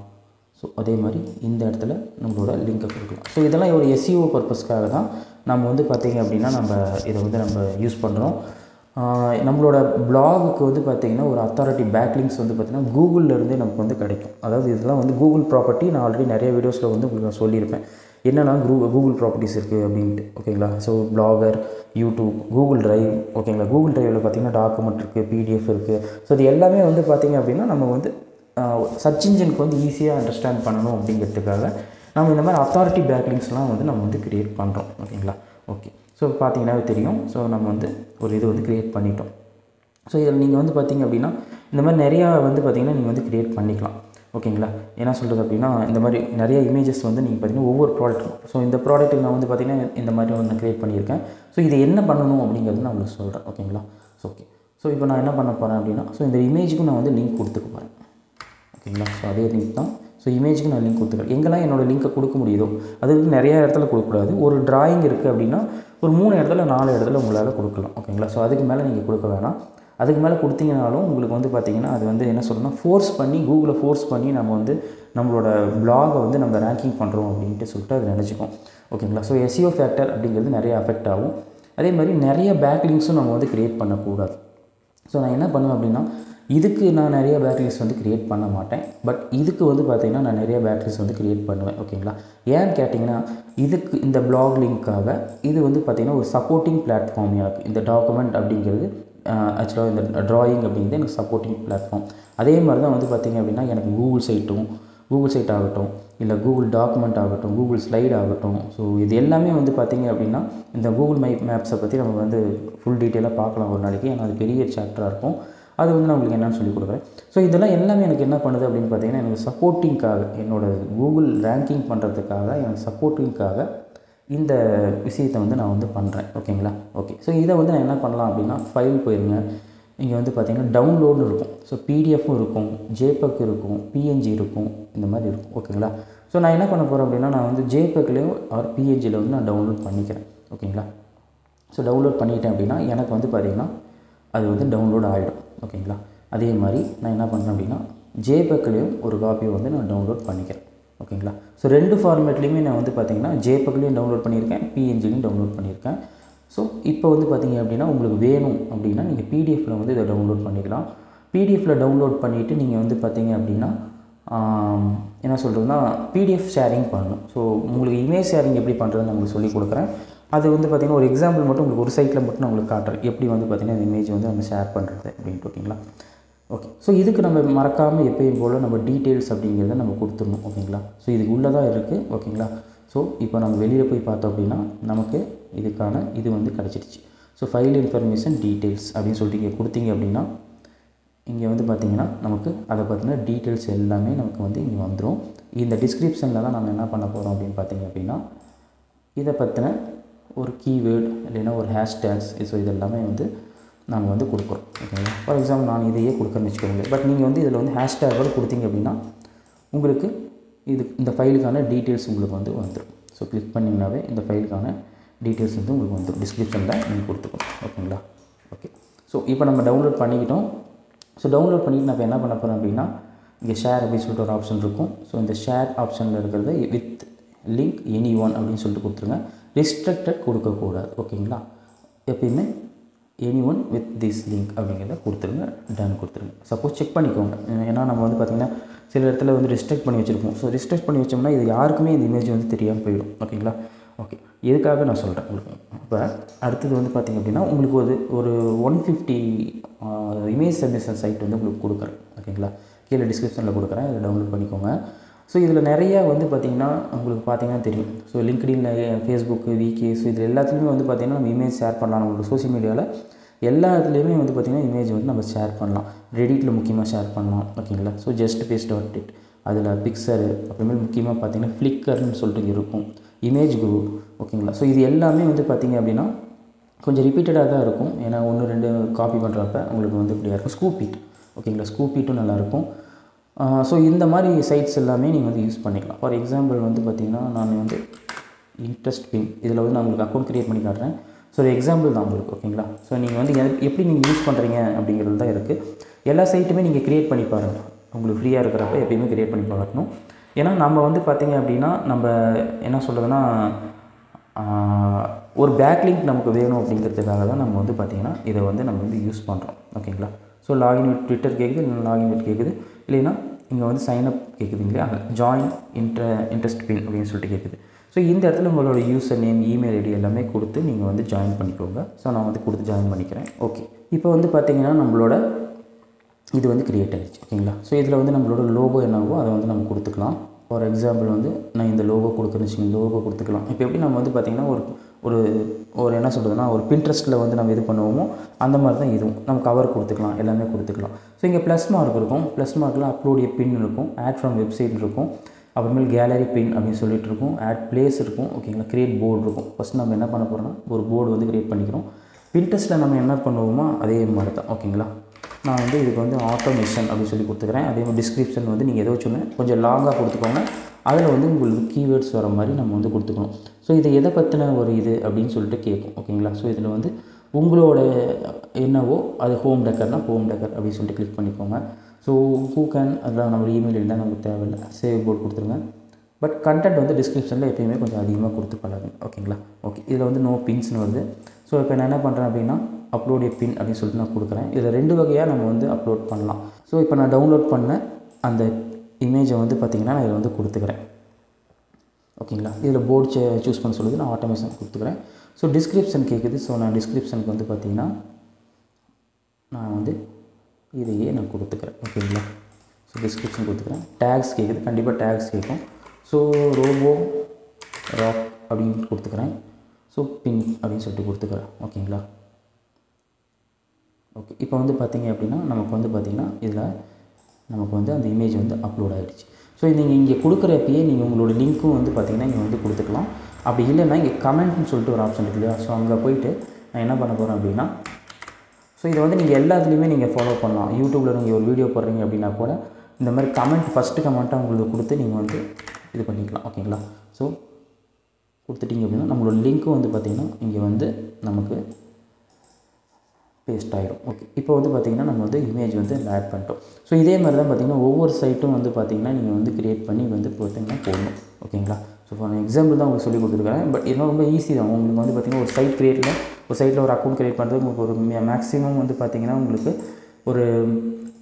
ஸோ அதே மாதிரி இந்த இடத்துல நம்மளோட லிங்க்கை கொடுக்கலாம். ஸோ இதெல்லாம் ஒரு எஸ்இஓ பர்பஸ்க்காக தான் நம்ம வந்து பார்த்திங்க அப்படின்னா நம்ம இதை வந்து நம்ம யூஸ் பண்ணுறோம். நம்மளோட பிளாகுக்கு வந்து பார்த்திங்கன்னா ஒரு அத்தாரிட்டி பேக்லிங்க்ஸ் வந்து பார்த்திங்கன்னா கூகுள்லேருந்தே நமக்கு வந்து கிடைக்கும். அதாவது இதெல்லாம் வந்து கூகுள் ப்ராப்பர்ட்டி. நான் ஆல்ரெடி நிறைய வீடியோஸில் வந்து உங்களுக்கு நான் சொல்லியிருப்பேன் என்னென்னா கூகுள் ப்ராப்பர்ட்டிஸ் இருக்குது அப்படின்ட்டு. ஓகேங்களா. So blogger, YouTube, Google drive. ஓகேங்களா. கூகுள் ட்ரைவில் பார்த்திங்கன்னா டாக்குமெண்ட் இருக்குது, பிடிஎஃப் இருக்குது. ஸோ இது எல்லாமே வந்து பார்த்திங்க அப்படின்னா நம்ம வந்து சர்ச் இன்ஜினுக்கு வந்து ஈஸியாக அண்டர்ஸ்டாண்ட் பண்ணணும் அப்படிங்கிறதுக்காக நம்ம இந்த மாதிரி அத்தாரிட்டி பேக்லிங்ஸ்லாம் வந்து நம்ம வந்து க்ரியேட் பண்ணுறோம். ஓகேங்களா. ஓகே. ஸோ பார்த்தீங்கன்னா தெரியும். ஸோ நம்ம வந்து ஒரு இது வந்து க்ரியேட் பண்ணிட்டோம். ஸோ இதில் நீங்கள் வந்து பார்த்திங்க அப்படின்னா இந்த மாதிரி நிறையா வந்து பார்த்திங்கன்னா நீங்கள் வந்து க்ரியேட் பண்ணிக்கலாம். ஓகேங்களா. என்ன சொல்கிறது அப்படின்னா இந்த மாதிரி நிறைய இமேஜஸ் வந்து நீங்கள் பார்த்திங்கன்னா ஒவ்வொரு ப்ராடக்ட்டும். ஸோ இந்த ப்ராடக்ட்டுக்கு நான் வந்து பார்த்திங்கன்னா இந்த மாதிரி ஒன்று க்ரியேட் பண்ணியிருக்கேன். ஸோ இது என்ன பண்ணணும் அப்படிங்கிறது நான் உங்களுக்கு சொல்கிறேன். ஓகேங்களா. So okay. ஸோ இப்போ நான் என்ன பண்ண போகிறேன் அப்படின்னா ஸோ இந்த இமேஜுக்கும் நான் வந்து லிங்க் கொடுத்துக்க போகிறேன். ஓகேங்களா. ஸோ அதே லிங்க் தான். ஸோ இமேஜுக்கு நான் லிங்க் கொடுத்துக்கிறேன். எங்கெல்லாம் என்னோடய லிங்க்கை கொடுக்க முடியுதோ அது வந்து நிறைய இடத்துல கொடுக்கக்கூடாது. ஒரு ட்ராயிங் இருக்குது அப்படின்னா ஒரு 3 இடத்துல 4 இடத்துல உங்களால் கொடுக்கலாம். ஓகேங்களா. ஸோ அதுக்கு மேலே நீங்கள் கொடுக்க வேணாம். அதுக்கு மேலே கொடுத்தீங்கனாலும் உங்களுக்கு வந்து பார்த்திங்கன்னா அது வந்து என்ன சொல்லணும்னா ஃபோர்ஸ் பண்ணி கூகுளில் ஃபோர்ஸ் பண்ணி நம்ம வந்து நம்மளோட பிளாகை வந்து நம்ம ரேங்கிங் பண்ணுறோம் அப்படின்ட்டு சொல்லிட்டு அது நினச்சிக்கும். ஓகேங்களா. ஸோ எஸ்இஓ ஃபேக்டர் அப்படிங்கிறது நிறைய அஃபெக்ட் ஆகும். அதே மாதிரி நிறைய பேக்லிங்க்ஸும் நம்ம வந்து க்ரியேட் பண்ணக்கூடாது. ஸோ நான் என்ன பண்ணுவேன் அப்படின்னா இதுக்கு நான் நிறைய பேக்லிங்க்ஸ் வந்து க்ரியேட் பண்ண மாட்டேன். பட் இதுக்கு வந்து பார்த்திங்கன்னா நான் நிறைய பேக்லிங்க்ஸ் வந்து க்ரியேட் பண்ணுவேன். ஓகேங்களா. ஏன்னு கேட்டிங்கன்னா இதுக்கு இந்த பிளாக் லிங்க்காக இது வந்து பார்த்திங்கன்னா ஒரு சப்போர்ட்டிங் பிளாட்ஃபார்ம் எனக்கு. இந்த டாக்குமெண்ட் அப்படிங்கிறது ஆக்சுவலாக இந்த ட்ராயிங் அப்படிங்கிறது எனக்கு சப்போர்ட்டிங் பிளாட்ஃபார்ம். அதே மாதிரி தான் வந்து பார்த்திங்க அப்படின்னா எனக்கு கூகுள் சைட் ஆகட்டும், இல்லை கூகுள் டாக்குமெண்ட் ஆகட்டும், கூகுள் ஸ்லைட் ஆகட்டும். ஸோ இது எல்லாமே வந்து பார்த்திங்க அப்படின்னா இந்த கூகுள் மேப்ஸை பற்றி நம்ம வந்து ஃபுல் டீட்டெயிலாக பார்க்கலாம் ஒரு நாளைக்கு. ஏன்னா அது பெரிய சாப்டராக இருக்கும். அது வந்து நான் உங்களுக்கு என்னென்னு சொல்லிக் கொடுக்குறேன். ஸோ இதெல்லாம் எல்லாமே எனக்கு என்ன பண்ணுது அப்படின்னு பார்த்தீங்கன்னா, எனக்கு சப்போர்ட்டிங்காக, என்னோடய கூகுள் ரேங்கிங் பண்ணுறதுக்காக, எனக்கு சப்போர்ட்டிங்காக இந்த விஷயத்தை வந்து நான் வந்து பண்ணுறேன். ஓகேங்களா? ஓகே. ஸோ இதை வந்து நான் என்ன பண்ணலாம் அப்படின்னா, ஃபைல் போயிருங்க. இங்கே வந்து பார்த்திங்கன்னா டவுன்லோடுன்னு இருக்கும். ஸோ பிடிஎஃப்பும் இருக்கும், ஜேபக் இருக்கும், பிஎன்ஜி இருக்கும், இந்த மாதிரி இருக்கும். ஓகேங்களா? ஸோ நான் என்ன பண்ண போகிறேன் அப்படின்னா, நான் வந்து ஜேபக்லேயும் ஆர் பிஎன்ஜியில் வந்து நான் டவுன்லோட் பண்ணிக்கிறேன். ஓகேங்களா? ஸோ டவுன்லோட் பண்ணிட்டேன் அப்படின்னா எனக்கு வந்து பார்த்திங்கன்னா அது வந்து டவுன்லோட் ஆகிடும். ஓகேங்களா? அதே மாதிரி நான் என்ன பண்ணுறேன் அப்படின்னா, ஜேபக்லேயும் ஒரு காப்பியை வந்து நான் டவுன்லோட் பண்ணிக்கிறேன். ஓகேங்களா? ஸோ 2 ஃபார்மேட்லேயுமே நான் வந்து பார்த்திங்கன்னா ஜேபக்லேயும் டவுன்லோட் பண்ணியிருக்கேன், பிஎன்ஜிலையும் டவுன்லோட் பண்ணியிருக்கேன். ஸோ இப்போ வந்து பார்த்திங்க அப்படின்னா, உங்களுக்கு வேணும் அப்படின்னா நீங்கள் பிடிஎஃப்பில் வந்து இதை டவுன்லோட் பண்ணிக்கலாம். பிடிஎஃப்பில் டவுன்லோட் பண்ணிவிட்டு நீங்கள் வந்து பார்த்திங்க அப்படின்னா என்ன சொல்கிறதுனா, பிடிஎஃப் ஷேரிங் பண்ணணும். ஸோ உங்களுக்கு இமேஜ் ஷேரிங் எப்படி பண்ணுறதுன்னு நான் உங்களுக்கு சொல்லிக் கொடுக்குறேன். அது வந்து பார்த்திங்கன்னா ஒரு எக்ஸாம்பிள் மட்டும் உங்களுக்கு ஒரு சைட்டில் மட்டும் நான் உங்களுக்கு காட்டுறேன், எப்படி வந்து பார்த்திங்கன்னா இந்த இமேஜ் வந்து நம்ம ஷேர் பண்ணுறது அப்படின்ட்டு. ஓகேங்களா? ஓகே. ஸோ இதுக்கு நம்ம மறக்காமல் எப்பயும் போல் நம்ம டீட்டெயில்ஸ் அப்படிங்கிறத நம்ம கொடுத்துடணும். ஓகேங்களா? ஸோ இதுக்கு உள்ளே தான் இருக்குது. ஓகேங்களா? ஸோ இப்போ நம்ம வெளியில் போய் பார்த்தோம் அப்படின்னா நமக்கு இதுக்கான இது வந்து கிடச்சிருச்சு. ஸோ ஃபைல் இன்ஃபர்மேஷன் டீட்டெயில்ஸ் அப்படின்னு சொல்லிட்டு இங்கே கொடுத்தீங்க அப்படின்னா, இங்கே வந்து பார்த்திங்கன்னா நமக்கு அதை பற்றின டீட்டெயில்ஸ் எல்லாமே நமக்கு வந்து இங்கே வந்துடும். இந்த டிஸ்கிரிப்ஷனில் தான் நம்ம என்ன பண்ண போகிறோம் அப்படின்னு பார்த்திங்க அப்படின்னா, இதை பற்றின ஒரு கீவேர்டு இல்லைன்னா ஒரு ஹேஷ்டேக்ஸ், ஸோ இது எல்லாமே வந்து நாங்கள் வந்து கொடுக்குறோம். ஓகேங்களா? ஃபார் எக்ஸாம்பிள் நான் இதையே கொடுக்குறேன்னு வச்சுக்கோங்க. பட் நீங்கள் வந்து இதில் வந்து ஹேஷ்டேக்கோடு கொடுத்தீங்க அப்படின்னா உங்களுக்கு இந்த ஃபைலுக்கான டீட்டெயில்ஸ் உங்களுக்கு வந்து வந்துடும். ஸோ கிளிக் பண்ணிங்கனாவே இந்த ஃபைலுக்கான டீட்டெயில்ஸ் வந்து உங்களுக்கு வந்துடும். டிஸ்கிரிப்ஷனில் நீங்கள் கொடுத்துக்கணும். ஓகேங்களா? ஓகே. ஸோ இப்போ நம்ம டவுன்லோட் பண்ணிக்கிட்டோம். ஸோ டவுன்லோட் பண்ணிவிட்டு நான் இப்போ என்ன பண்ண போகிறேன் அப்படின்னா, இங்கே ஷேர் அப்படின்னு சொல்லிட்டு ஒரு ஆப்ஷன் இருக்கும். ஸோ இந்த ஷேர் ஆப்ஷனில் இருக்கிறது வித் லிங்க் எனி ஒன் அப்படின்னு சொல்லிட்டு கொடுத்துருங்க. ரெஸ்ட்ரிக்டட் கொடுக்கக்கூடாது. ஓகேங்களா? எப்பயுமே any one with this link அப்படிங்கிறத கொடுத்துருங்க, டன் கொடுத்துருங்க. சப்போஸ் செக் பண்ணிக்கோங்க. ஏன்னா நம்ம வந்து பார்த்திங்கன்னா சில இடத்துல வந்து ரெஸ்ட்ரிக்ட் பண்ணி வச்சுருப்போம். ஸோ ரெஸ்ட்ரிக்ட் பண்ணி வச்சோம்னா இது யாருக்குமே இந்த இமேஜ் வந்து தெரியாமல் போயிடும். ஓகேங்களா? ஓகே. எதுக்காக நான் சொல்கிறேன் உங்களுக்கு. இப்போ அடுத்தது வந்து பார்த்திங்க அப்படின்னா, உங்களுக்கு ஒரு 150 இமேஜ் சப்மிஷன் சைட் வந்து உங்களுக்கு கொடுக்குறேன். ஓகேங்களா? கீழே டிஸ்கிரிப்ஷனில் கொடுக்குறேன், இதை டவுன்லோட் பண்ணிக்கோங்க. ஸோ இதில் நிறையா வந்து பார்த்திங்கன்னா உங்களுக்கு பார்த்திங்கன்னா தெரியும். So LinkedIn, Facebook, VK, so இதில் எல்லாத்துலேயுமே வந்து பார்த்திங்கன்னா நம்ம இமேஜ் ஷேர் பண்ணலாம். நம்மளோட சோஷியல் மீடியாவில் எல்லா இடத்துலையுமே வந்து பார்த்திங்கன்னா இமேஜ் வந்து நம்ம ஷேர் பண்ணலாம். ரெடிட்டில் முக்கியமாக ஷேர் பண்ணலாம். ஓகேங்களா? So just paste that it, அதில் பிக்சரு, அப்புறமேல் முக்கியமாக பார்த்திங்கன்னா ஃப்ளிக்கர்னு சொல்லிட்டு இருக்கும், இமேஜ் குரூப். ஓகேங்களா? ஸோ இது எல்லாமே வந்து பார்த்திங்க அப்படின்னா கொஞ்சம் ரிப்பீட்டடாக தான் இருக்கும். ஏன்னா 1-2 காப்பி பண்ணுறப்ப உங்களுக்கு வந்து இப்படியா இருக்கும். ஸ்கூப்பீட். ஓகேங்களா? ஸ்கூப்பீட்டும் நல்லாயிருக்கும். ஸோ இந்த மாதிரி சைட்ஸ் எல்லாமே நீங்கள் வந்து யூஸ் பண்ணிக்கலாம். ஃபார் எக்ஸாம்பிள் வந்து பார்த்திங்கன்னா நான் வந்து இன்ட்ரெஸ்ட் பின் இதில் வந்து நான் உங்களுக்கு அக்கௌண்ட் க்ரியேட் பண்ணி காட்டுறேன். ஸோ ஒரு எக்ஸாம்பிள் தான் உங்களுக்கு. ஓகேங்களா? ஸோ நீங்கள் வந்து எப்படி நீங்கள் யூஸ் பண்ணுறீங்க அப்படிங்கிறது தான் இருக்குது. எல்லா சைட்டுமே நீங்கள் க்ரியேட் பண்ணி பாருங்கள். உங்களுக்கு ஃப்ரீயாக இருக்கிறப்ப எப்பயுமே க்ரியேட் பண்ணி பார்க்கணும். ஏன்னா நம்ம வந்து பார்த்திங்க அப்படின்னா நம்ம என்ன சொல்கிறதுனா ஒரு பேக்லிங்க் நமக்கு வேணும் அப்படிங்கிறதுக்காக தான் நம்ம வந்து பார்த்திங்கன்னா இதை வந்து நம்ம வந்து யூஸ் பண்ணுறோம். ஓகேங்களா? ஸோ லாகின் வித் ட்விட்டர் கேட்குது, இல்லைனா லாகின் வித் கேட்குது, இல்லைன்னா இங்கே வந்து சைன்அப் கேட்குது இல்லையா, ஜாயின் இன்ட்ரெஸ்ட் பின் அப்படின்னு சொல்லிட்டு கேட்குது. ஸோ இந்த இடத்துல உங்களோட யூசர் நேம், இமெயில் ஐடி எல்லாமே கொடுத்து நீங்கள் வந்து ஜாயின் பண்ணிக்கோங்க. ஸோ நான் வந்து கொடுத்து ஜாயின் பண்ணிக்கிறேன். ஓகே. இப்போ வந்து பார்த்திங்கன்னா நம்மளோட இது வந்து க்ரியேட் ஆகிடுச்சு. ஓகேங்களா? ஸோ இதில் வந்து நம்மளோட லோகோ என்னவோ அதை வந்து நம்ம கொடுத்துக்கலாம். ஃபார் எக்ஸாம்பிள் வந்து நான் இந்த லோகோ கொடுக்குறேன்னு வச்சுக்கோங்க, லோகோ கொடுத்துக்கலாம். இப்போ எப்படி நம்ம வந்து பார்த்திங்கன்னா ஒரு என்ன சொல்கிறதுனா ஒரு பின்ட்ரெஸ்ட்டில் வந்து நம்ம இது பண்ணுவோமோ அந்த மாதிரி தான் இதுவும் நம்ம கவர் கொடுத்துக்கலாம், எல்லாமே கொடுத்துக்கலாம். ஸோ இங்கே ப்ளஸ் மார்க் இருக்கும். ப்ளஸ் மார்க்கில் அப்லோட் ஏ பின் இருக்கும், ஆட் ஃப்ரம் வெப்சைட் இருக்கும், அப்புறமேல் கேலரி பின் அப்படின்னு சொல்லிட்டு இருக்கும், ஆட் பிளேஸ் இருக்கும். ஓகேங்களா? க்ரியேட் போர்டு இருக்கும். ஃபஸ்ட் நம்ம என்ன பண்ண போகிறோம்னா ஒரு போர்டு வந்து க்ரியேட் பண்ணிக்கிறோம். பின்ட்ரெஸ்ட்டில் நம்ம என்ன பண்ணுவோமோ அதே மாதிரி தான். ஓகேங்களா? நான் வந்து இதுக்கு வந்து ஆட்டோமேஷன் அப்படின்னு சொல்லி கொடுத்துக்கிறேன். அதே மாதிரி டிஸ்கிரிப்ஷன் வந்து நீங்கள் ஏதோ சொன்ன கொஞ்சம் லாங்காக கொடுத்துக்கோங்க. அதில் வந்து உங்களுக்கு கீவேர்ட்ஸ் வர மாதிரி நம்ம வந்து கொடுத்துக்கணும். ஸோ இது எதை பற்றின ஒரு இது அப்படின்னு சொல்லிட்டு கேட்கும். ஓகேங்களா? ஸோ இதில் வந்து உங்களோட என்னவோ அது ஹோம் டெக்கர்னால் ஹோம் டெக்கர் அப்படின்னு சொல்லிட்டு கிளிக் பண்ணிக்கோங்க. ஸோ ஹூ கேன் அதெல்லாம் நம்ம இமெயில் இருந்தால் நமக்கு தேவையில்லை, சேவ் போர்டு கொடுத்துருங்க. பட் கண்டென்ட் வந்து டிஸ்கிரிப்ஷனில் எப்பயுமே கொஞ்சம் அதிகமாக கொடுத்து பழகுங்க. ஓகேங்களா? ஓகே. இதில் வந்து நோ பின்ஸ்னு வருது. ஸோ இப்போ நான் என்ன பண்ணுறேன் அப்படின்னா அப்லோட் ஏ பின் அப்படின்னு சொல்லிட்டு நான் கொடுக்குறேன். இதில் 2 வகையாக நம்ம வந்து அப்லோட் பண்ணலாம். ஸோ இப்போ நான் டவுன்லோட் பண்ண அந்த இமேஜை வந்து பார்த்திங்கன்னா நான் இதில் வந்து கொடுத்துக்கிறேன். ஓகேங்களா? இதில் போர்டு சூஸ் பண்ண சொல்லுது, நான் ஆட்டோமேஷன் கொடுத்துக்கிறேன். ஸோ டிஸ்கிரிப்ஷன் கேட்குது. ஸோ நான் டிஸ்கிரிப்ஷனுக்கு வந்து பார்த்திங்கன்னா நான் வந்து இதையே நான் கொடுத்துக்கிறேன். ஓகேங்களா? ஸோ டிஸ்கிரிப்ஷன் கொடுத்துக்கிறேன். டேக்ஸ் கேட்குது, கண்டிப்பாக டேக்ஸ் கேட்கும். ஸோ ரோபோ ராக் அப்படின்னு கொடுத்துக்கிறேன். ஸோ பின் அப்படின்னு சொல்லிட்டு கொடுத்துக்கிறேன். ஓகேங்களா? ஓகே, இப்போ வந்து பார்த்திங்க அப்படின்னா நமக்கு வந்து பார்த்திங்கன்னா இதில் நமக்கு வந்து அந்த இமேஜ் வந்து அப்லோட் ஆகிடுச்சு. ஸோ நீங்கள் இங்கே கொடுக்குறப்பயே நீங்கள் உங்களோட லிங்க்கும் வந்து பார்த்திங்கன்னா இங்கே வந்து கொடுத்துக்கலாம். அப்படி இல்லைன்னா இங்கே கமெண்ட்னு சொல்லிட்டு ஒரு ஆப்ஷன் இருக்கு இல்லையா? ஸோ அங்கே போயிட்டு நான் என்ன பண்ண போகிறேன் அப்படின்னா, ஸோ இதை வந்து நீங்கள் எல்லாத்துலேயுமே நீங்கள் ஃபாலோ பண்ணலாம். யூடியூப்பில் நீங்கள் ஒரு வீடியோ போடுறீங்க அப்படின்னா கூட இந்த மாதிரி கமெண்ட் ஃபஸ்ட்டு கமெண்ட்டாக உங்களுக்கு கொடுத்து நீங்கள் வந்து இது பண்ணிக்கலாம். ஓகேங்களா? ஸோ கொடுத்துட்டிங்க அப்படின்னா நம்மளோட லிங்க்கும் வந்து பார்த்திங்கன்னா இங்கே வந்து நமக்கு பேஸ்ட் ஆகிடும். ஓகே, இப்போ வந்து பார்த்திங்கன்னா நம்ம வந்து இமேஜ் வந்து ஆட் பண்ணிட்டோம். ஸோ இதே மாதிரி தான் பார்த்திங்கன்னா ஒவ்வொரு சைட்டும் வந்து பார்த்திங்கன்னா நீங்கள் வந்து க்ரியேட் பண்ணி வந்து பார்த்திங்கன்னா போடணும். ஓகேங்களா? ஸோ ஃபார் எக்ஸாம்பிள் தான் உங்களுக்கு சொல்லி கொடுத்துருக்கேன். பட் இதெல்லாம் ரொம்ப ஈஸி தான். உங்களுக்கு வந்து பார்த்திங்கன்னா ஒரு சைட் ஒரு சைட்டில் ஒரு அக்கௌண்ட் க்ரியேட் பண்ணுறது உங்களுக்கு ஒரு மேக்ஸிமம் வந்து பார்த்திங்கன்னா உங்களுக்கு ஒரு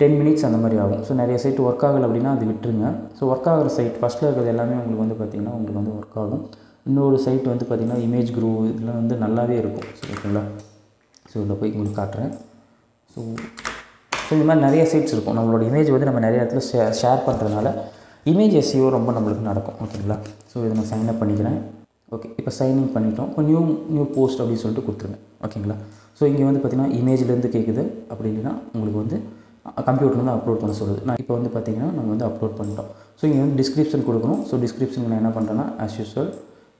10 மினிட்ஸ் அந்த மாதிரி ஆகும். ஸோ நிறைய சைட் ஒர்க் ஆகலை அப்படின்னா அது விட்டுருங்க. ஸோ ஒர்க் ஆகிற சைட் ஃபஸ்ட்டில் இருக்கிறது எல்லாமே உங்களுக்கு வந்து பார்த்திங்கன்னா உங்களுக்கு வந்து ஒர்க் ஆகும். இன்னொரு சைட் வந்து பார்த்திங்கன்னா இமேஜ் க்ரூ இதெல்லாம் வந்து நல்லாவே இருக்கும். ஸோ ஓகேங்களா? ஸோ இதில் போய் உங்களுக்கு காட்டுறேன். ஸோ இந்த மாதிரி நிறைய சைட்ஸ் இருக்கும். நம்மளோட இமேஜ் வந்து நம்ம நிறைய இடத்துல ஷேர் பண்ணுறதுனால இமேஜ் எஸ்இஓ ரொம்ப நம்மளுக்கு நடக்கும். ஓகேங்களா? ஸோ இதை நான் சைன்அப் பண்ணிக்கிறேன். ஓகே, இப்போ சைன்இன் பண்ணிட்டோம். இப்போ நியூ போஸ்ட் அப்படின்னு சொல்லிட்டு கொடுத்துருங்க. ஓகேங்களா? ஸோ இங்கே வந்து பார்த்திங்கன்னா இமேஜ்லேருந்து கேட்குது. அப்படி இல்லைன்னா உங்களுக்கு வந்து கம்ப்யூட்டர்லேருந்து அப்லோட் பண்ண சொல்லுது. நான் இப்போ வந்து பார்த்திங்கன்னா நம்ம வந்து அப்லோட் பண்ணிட்டோம். ஸோ இங்கே வந்து டிஸ்கிரிப்ஷன் கொடுக்கணும். ஸோ டிஸ்கிரிப்ஷன் நான் என்ன பண்ணுறேன்னா ஆஸ் யூஸ்வல்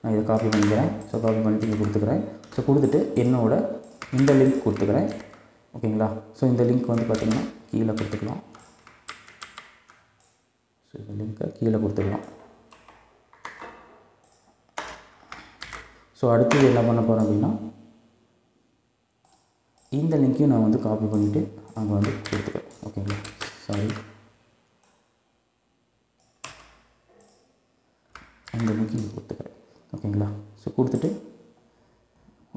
நான் இதை காப்பி பண்ணிக்கிறேன். ஸோ காப்பி பண்ணிட்டு இங்கே கொடுத்துக்கிறேன். ஸோ கொடுத்துட்டு என்னோட இந்த லிங்க் கொடுத்துக்கிறேன். ஓகேங்களா? ஸோ இந்த லிங்க் வந்து பார்த்திங்கன்னா கீழே கொடுத்துக்கலாம். ஸோ இந்த லிங்க்கை கீழே கொடுத்துக்கலாம். ஸோ அடுத்து என்ன பண்ண போகிறேன் அப்படின்னா இந்த லிங்க்கையும் நான் வந்து காப்பி பண்ணிவிட்டு அங்கே வந்து கொடுத்துக்கிறேன். ஓகேங்களா? சாரி, இந்த லிங்க் இங்கே கொடுத்துக்கிறேன். ஓகேங்களா? ஸோ கொடுத்துட்டு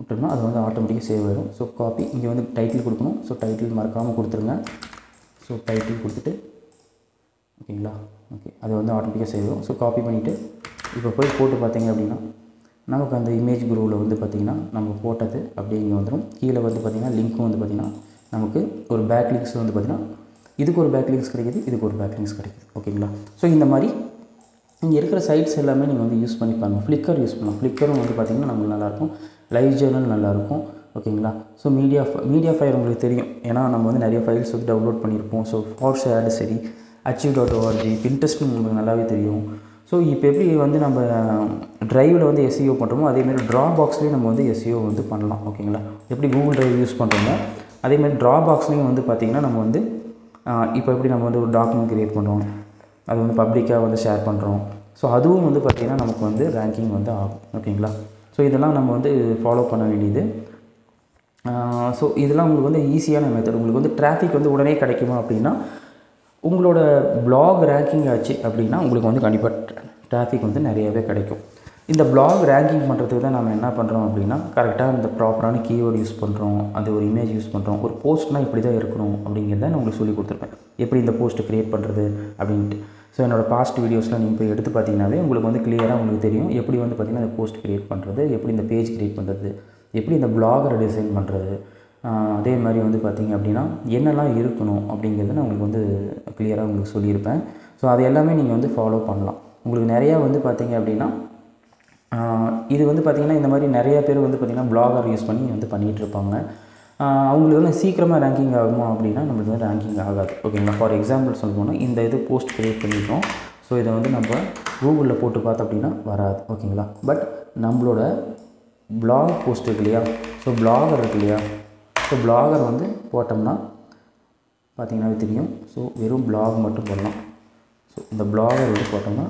விட்டோம்னா அது வந்து ஆட்டோமேட்டிக்காக சேவ் ஆகிடும். ஸோ காப்பி இங்கே வந்து டைட்டில் கொடுக்கணும். ஸோ டைட்டில் மறக்காமல் கொடுத்துருங்க. ஸோ டைட்டில் கொடுத்துட்டு ஓகேங்களா? ஓகே, அது வந்து ஆட்டோமேட்டிக்காக சேவ் ஆகும். ஸோ காப்பி பண்ணிவிட்டு இப்போ போய் போட்டு பார்த்தீங்க அப்படின்னா நமக்கு அந்த இமேஜ் குரூவில் வந்து பார்த்திங்கன்னா நம்ம போட்டது அப்படியே இங்கே வந்துடும். கீழே வந்து பார்த்திங்கன்னா லிங்க்கும் வந்து பார்த்திங்கன்னா நமக்கு ஒரு பேக் லிங்க்ஸ் வந்து பார்த்திங்கன்னா இதுக்கு ஒரு பேக் லிங்க்ஸ் கிடைக்கிது, இதுக்கு ஒரு பேக் லிங்க்ஸ் கிடைக்கிது. ஓகேங்களா? ஸோ இந்த மாதிரி இங்கே இருக்கிற சைட்ஸ் எல்லாமே நீங்கள் வந்து யூஸ் பண்ணி பாருங்கள். ஃப்ளிக்கர் யூஸ் பண்ணலாம். ஃப்ளிக்கரும் வந்து பார்த்திங்கன்னா நமக்கு நல்லாயிருக்கும். லைவ் ஜேர்னல் நல்லாயிருக்கும். ஓகேங்களா? ஸோ மீடியா ஃபைல் உங்களுக்கு தெரியும். ஏன்னா நம்ம வந்து நிறைய ஃபைல்ஸ் வந்து டவுன்லோட் பண்ணியிருப்போம். ஸோ ஃபார் ஷேர்டு சரி, achieve.org, பின்ட்ரெஸ்ட்டும் உங்களுக்கு நல்லாவே தெரியும். ஸோ இப்போ எப்படி வந்து நம்ம ட்ரைவில் வந்து எஸ்இஓ பண்ணுறோமோ அதேமாதிரி ட்ராபாக்ஸ்லேயும் நம்ம வந்து எஸ்இஓ வந்து பண்ணலாம். ஓகேங்களா? எப்படி கூகுள் ட்ரைவ் யூஸ் பண்ணுறோமோ அதேமாதிரி ட்ராபாக்ஸ்லேயும் வந்து பார்த்திங்கன்னா நம்ம வந்து இப்போ எப்படி நம்ம வந்து ஒரு டாக்குமெண்ட் க்ரியேட் பண்ணுறோம், அது வந்து பப்ளிக்காக வந்து ஷேர் பண்ணுறோம். ஸோ அதுவும் வந்து பார்த்திங்கன்னா நமக்கு வந்து ரேங்கிங் வந்து ஆகும். ஓகேங்களா? ஸோ இதெல்லாம் நம்ம வந்து ஃபாலோ பண்ண வேண்டியது. ஸோ இதெல்லாம் உங்களுக்கு வந்து ஈஸியான மெத்தட். உங்களுக்கு வந்து டிராஃபிக் வந்து உடனே கிடைக்குமா அப்படின்னா உங்களோட பிளாக் ரேங்கிங் ஆச்சு அப்படின்னா உங்களுக்கு வந்து கண்டிப்பாக டிராஃபிக் வந்து நிறையவே கிடைக்கும். இந்த பிளாக் ரேங்கிங் பண்ணுறதுக்கு தான் நம்ம என்ன பண்ணுறோம் அப்படின்னா கரெக்டாக இந்த ப்ராப்பரான கீவேர்டு யூஸ் பண்ணுறோம், அது ஒரு இமேஜ் யூஸ் பண்ணுறோம். ஒரு போஸ்ட்னால் இப்படி தான் இருக்கணும் அப்படிங்கிறத நான் உங்களுக்கு சொல்லி கொடுத்துருப்பேன், எப்படி இந்த போஸ்ட்டு க்ரியேட் பண்ணுறது அப்படின்ட்டு. ஸோ என்னோடய பாஸ்ட் வீடியோஸ்லாம் நீங்கள் போய் எடுத்து பார்த்தீங்கன்னாவே உங்களுக்கு வந்து கிளியராக உங்களுக்கு தெரியும் எப்படி வந்து பார்த்திங்கன்னா இந்த போஸ்ட் க்ரியேட் பண்ணுறது, எப்படி இந்த பேஜ் க்ரியேட் பண்ணுறது, எப்படி இந்த பிளாகரை டிசைன் பண்ணுறது, அதே மாதிரி வந்து பார்த்திங்க அப்படின்னா என்னெல்லாம் இருக்கணும் அப்படிங்கிறத நான் உங்களுக்கு வந்து கிளியராக உங்களுக்கு சொல்லியிருப்பேன். ஸோ அது எல்லாமே நீங்கள் வந்து ஃபாலோ பண்ணலாம். உங்களுக்கு நிறையா வந்து பார்த்திங்க அப்படின்னா இது வந்து பார்த்திங்கன்னா இந்த மாதிரி நிறைய பேர் வந்து பார்த்திங்கன்னா பிளாகர் யூஸ் பண்ணி வந்து பண்ணிகிட்ருப்பாங்க. அவங்களுக்கு வந்து சீக்கிரமாக ரேங்கிங் ஆகுமா அப்படின்னா நம்மளுக்கு வந்து ரேங்கிங் ஆகாது. ஓகேங்களா? ஃபார் எக்ஸாம்பிள் சொல்லணும்னா இந்த இது போஸ்ட் க்ரியேட் பண்ணிட்டோம். ஸோ இதை வந்து நம்ம கூகுளில் போட்டு பார்த்தோம் அப்படின்னா வராது. ஓகேங்களா? பட் நம்மளோட பிளாக் போஸ்ட் இருக்கு இல்லையா, ஸோ பிளாகர் இருக்கு இல்லையா, ஸோ பிளாகர் வந்து போட்டோம்னா பார்த்திங்கன்னாவே தெரியும். ஸோ வெறும் பிளாக் மட்டும் போடலாம். ஸோ இந்த பிளாகர் வந்து போட்டோம்னா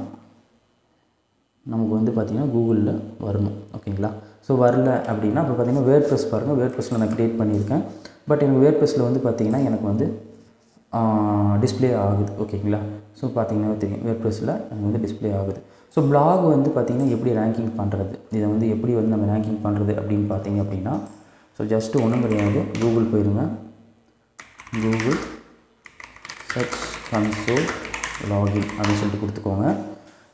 நமக்கு வந்து பார்த்திங்கன்னா கூகுளில் வரணும். ஓகேங்களா? ஸோ வரல அப்படின்னா இப்போ பார்த்திங்கன்னா வேர்ட்ப்ரெஸ் பாருங்கள், வேர்ட்ப்ரெஸ்ஸில் நான் க்ரியேட் பண்ணியிருக்கேன். பட் எனக்கு வேர்ட்ப்ரெஸ்ஸில் வந்து பார்த்திங்கன்னா எனக்கு வந்து டிஸ்பிளே ஆகுது. ஓகேங்களா? ஸோ பார்த்திங்கன்னா தெரியும் வேர்ட்ப்ரெஸ்ஸில் எனக்கு வந்து டிஸ்பிளே ஆகுது. ஸோ பிளாக் வந்து பார்த்திங்கன்னா எப்படி ரேங்கிங் பண்ணுறது, இதை வந்து எப்படி வந்து நம்ம ரேங்கிங் பண்ணுறது அப்படின்னு பார்த்திங்க அப்படின்னா ஸோ ஜஸ்ட்டு ஒன்றும் கிடையாது, கூகுள் போயிடுங்க. கூகுள் சர்ச் கன்சோல் லாகின் அப்படின்னு சொல்லிட்டு கொடுத்துக்கோங்க.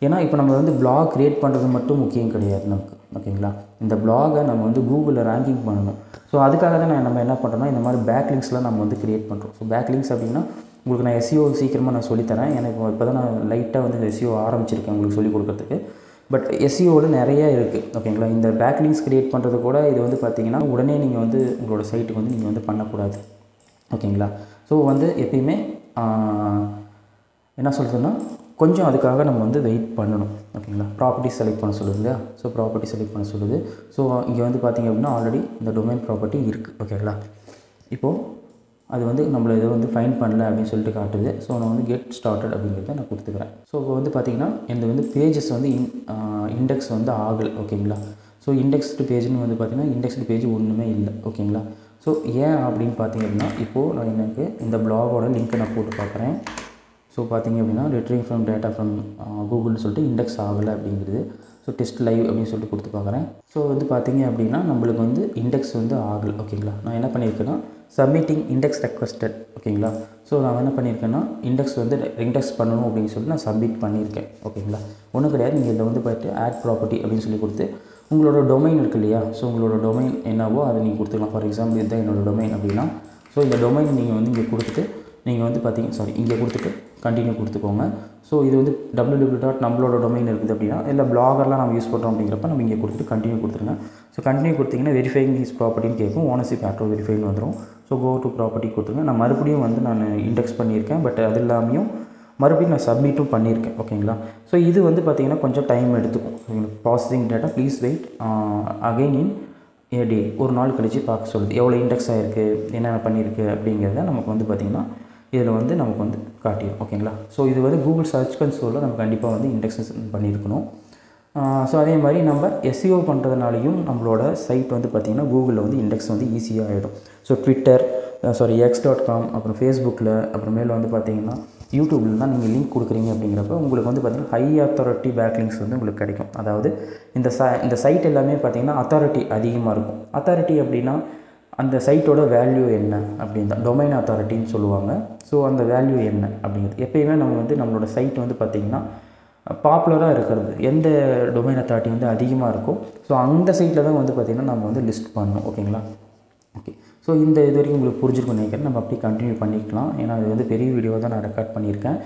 ஏன்னா இப்போ நம்ம வந்து பிளாக் க்ரியேட் பண்ணுறது மட்டும் முக்கியம் கிடையாது நமக்கு. ஓகேங்களா? இந்த பிளாகை நம்ம வந்து கூகுளில் ரேங்கிங் பண்ணணும். ஸோ அதுக்காக தான் நம்ம என்ன பண்ணுறோம்னா இந்த மாதிரி பேக் லிங்க்ஸ்லாம் நம்ம வந்து க்ரியேட் பண்ணுறோம். ஸோ பேக் லிங்க்ஸ் அப்படின்னா உங்களுக்கு நான் SEO சீக்கிரமாக நான் சொல்லித்தரேன். எனக்கு இப்போ தான் நான் லைட்டாக வந்து SEO ஆரம்பிச்சிருக்கேன் உங்களுக்கு சொல்லிக் கொடுக்கறதுக்கு. பட் SEOவில் நிறைய இருக்குது ஓகேங்களா. இந்த பேக்லிங்ஸ் கிரியேட் பண்ணுறது கூட இது வந்து பார்த்திங்கன்னா உடனே நீங்கள் வந்து உங்களோட சைட்டுக்கு வந்து நீங்கள் வந்து பண்ணக்கூடாது ஓகேங்களா. ஸோ வந்து எப்பயுமே என்ன சொல்கிறதுன்னா கொஞ்சம் அதுக்காக நம்ம வந்து வெயிட் பண்ணணும் ஓகேங்களா. ப்ராப்பர்ட்டி செலக்ட் பண்ண சொல்லுது இல்லையா. ஸோ ப்ராப்பர்ட்டி செலக்ட் பண்ண சொல்லுது. ஸோ இங்கே வந்து பார்த்திங்க அப்படின்னா ஆல்ரெடி இந்த டொமைன் ப்ராப்பர்ட்டி இருக்குது ஓகேங்களா. இப்போது அது வந்து நம்மளை இதை வந்து ஃபைன் பண்ணல அப்படின்னு சொல்லிட்டு காட்டுது. ஸோ நான் வந்து கெட் ஸ்டார்டட் அப்படிங்கிறத நான் கொடுத்துக்கிறேன். ஸோ இப்போ வந்து பார்த்திங்கன்னா இந்த வந்து பேஜஸ் வந்து இண்டெக்ஸ் வந்து ஆகலை ஓகேங்களா. ஸோ இண்டெக்ஸ்டு பேஜ்னு வந்து பார்த்திங்கன்னா இண்டெக்ஸ்டு பேஜ் ஒன்றுமே இல்லை ஓகேங்களா. ஸோ ஏன் அப்படின்னு பார்த்திங்க அப்படின்னா இப்போது நான் எனக்கு இந்த பிளாகோட லிங்க்கை நான் போட்டு பார்க்குறேன். ஸோ பார்த்திங்க அப்படின்னா ரிட்ரீவ் ஃப்ரம் டேட்டா ஃப்ரம் கூகுள்னு சொல்லிட்டு இண்டெக்ஸ் ஆகலை அப்படிங்கிறது. ஸோ டெஸ்ட் லைவ் அப்படின்னு சொல்லிட்டு கொடுத்து பார்க்குறேன். ஸோ வந்து பார்த்திங்க அப்படின்னா நம்மளுக்கு வந்து இண்டெக்ஸ் வந்து ஆகலை ஓகேங்களா. நான் என்ன பண்ணியிருக்கேன்னா சப்மிட்டிங் இண்டெக்ஸ் ரெக்வஸ்டட் ஓகேங்களா. ஸோ நான் என்ன பண்ணியிருக்கேன்னா இண்டெக்ஸ் வந்து இண்டெக்ஸ் பண்ணணும் அப்படின்னு சொல்லிட்டு நான் சப்மிட் பண்ணியிருக்கேன் ஓகேங்களா. ஒன்றும் கிடையாது. நீங்கள் இதில் வந்து போய்ட்டு ஆட் ப்ராப்பர்ட்டி அப்படின்னு சொல்லி கொடுத்து உங்களோட டொமைன் இருக்குது இல்லையா. ஸோ உங்களோட டொமைன் என்னவோ அதை நீங்கள் கொடுத்துக்கலாம். ஃபார் எக்ஸாம்பிள் இதுதான் என்னோடய டொமைன் அப்படின்னா ஸோ இந்த டொமைன் நீங்கள் வந்து இங்கே கொடுத்துட்டு நீங்கள் வந்து இங்கே கொடுத்துட்டு கண்டினியூ கொடுத்துக்கோங்க. ஸோ இது வந்து www. நம்மளோட டொமைன் இருக்குது அப்படின்னா இல்லை பிளாகர்லாம் நம்ம யூஸ் பண்ணுறோம் அப்படிங்கிறப்ப நம்ம இங்கே கொடுத்துட்டு கண்டினியூ கொடுத்துருங்க. ஸோ கண்டினியூ கொடுத்தீங்கன்னா வெரிஃபைங் ஹிஸ் ப்ராப்பர்ட்டின்னு கேட்கும். ஓனர்ஷிப் ஆட்டோ வெரிஃபைன்னு வந்துடும். ஸோ கோ டு ப்ராப்பர்ட்டி கொடுத்துருங்க. நான் மறுபடியும் வந்து நான் இண்டெக்ஸ் பண்ணியிருக்கேன். பட் அது இல்லாமையும் மறுபடியும் நான் சப்மிட்டும் பண்ணியிருக்கேன் ஓகேங்களா. ஸோ இது வந்து பார்த்திங்கன்னா கொஞ்சம் டைம் எடுத்துக்கும். So processing data please wait again in a day. ஒரு நாள் கழித்து பார்க்க சொல்லுது எவ்வளோ இண்டெக்ஸ் ஆகிருக்கு என்னென்ன பண்ணியிருக்கு அப்படிங்கிறத நமக்கு வந்து பார்த்திங்கன்னா இதில் வந்து நமக்கு வந்து காட்டிடும் ஓகேங்களா. ஸோ இது வந்து கூகுள் சர்ச் கன்சோலில் நம்ம கண்டிப்பாக வந்து இண்டெக்ஸஸ் பண்ணியிருக்கணும். ஸோ அதே மாதிரி நம்ம SEO பண்ணுறதுனாலையும் நம்மளோட சைட் வந்து பார்த்திங்கன்னா கூகுளில் வந்து இண்டெக்ஸ் வந்து ஈஸியாக ஆகிடும். ஸோ ட்விட்டர் x.com அப்புறம் ஃபேஸ்புக்கில் அப்புறமேல வந்து பார்த்திங்கன்னா யூடியூப்பில் தான் நீங்கள் லிங்க் கொடுக்குறீங்க அப்படிங்கிறப்ப உங்களுக்கு வந்து பார்த்திங்கன்னா ஹை அத்தாரிட்டி பேக்லிங்ஸ் வந்து உங்களுக்கு கிடைக்கும். அதாவது இந்த சைட் எல்லாமே பார்த்திங்கன்னா அத்தாரிட்டி அதிகமாக இருக்கும். அத்தாரிட்டி அப்படின்னா அந்த சைட்டோட வேல்யூ என்ன அப்படின்னு தான் டொமைன் அத்தாரிட்டின்னு சொல்லுவாங்க. ஸோ அந்த வேல்யூ என்ன அப்படிங்கிறது எப்பயுமே நம்ம வந்து நம்மளோட சைட் வந்து பார்த்திங்கன்னா பாப்புலராக இருக்கிறது எந்த டொமைன் அத்தாரிட்டி வந்து அதிகமாக இருக்கும். ஸோ அந்த சைட்டில் தான் வந்து பார்த்திங்கன்னா நம்ம வந்து லிஸ்ட் பண்ணணும் ஓகேங்களா. ஓகே. ஸோ இந்த இது வரைக்கும் உங்களுக்கு புரிஞ்சிருக்கும்னு நினைக்கிறேன். நம்ம அப்படியே கண்டினியூ பண்ணிக்கலாம். ஏன்னா இது வந்து பெரிய வீடியோ தான் நான் ரெக்கார்ட் பண்ணியிருக்கேன்.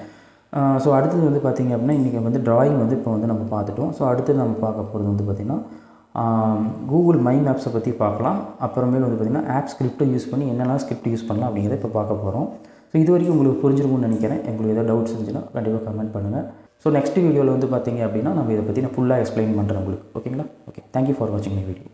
ஸோ அடுத்தது வந்து பார்த்திங்க அப்படின்னா இன்றைக்கி வந்து ட்ராயிங் வந்து இப்போ வந்து நம்ம பார்த்துட்டோம். ஸோ அடுத்து நம்ம பார்க்க போகிறது வந்து பார்த்திங்கன்னா கூகுள் மை மேப்ஸை பற்றி பார்க்கலாம். அப்புறமேல் வந்து பார்த்திங்கன்னா ஆப் ஸ்கிரிப்டை யூஸ் பண்ணி என்னெல்லாம் ஸ்கிரிப்ட் யூஸ் பண்ணலாம் அப்படிங்கிறத இப்போ பார்க்க போகிறோம். ஸோ இது வரைக்கும் உங்களுக்கு புரிஞ்சிருக்கும்னு நினைக்கிறேன். உங்களுக்கு ஏதாவது டவுட்ஸ் இருந்துச்சுன்னா கண்டிப்பாக கமெண்ட் பண்ணுங்கள். ஸோ நெக்ஸ்ட் வீடியோவில் வந்து பார்த்திங்க அப்படின்னா நம்ம இதை பற்றி நான் ஃபுல்லாக எக்ஸ்பிளைன் பண்ணுறேன் உங்களுக்கு ஓகேங்களா. ஓகே, தேங்க்யூ ஃபார் வாட்சிங் மை வீடியோ.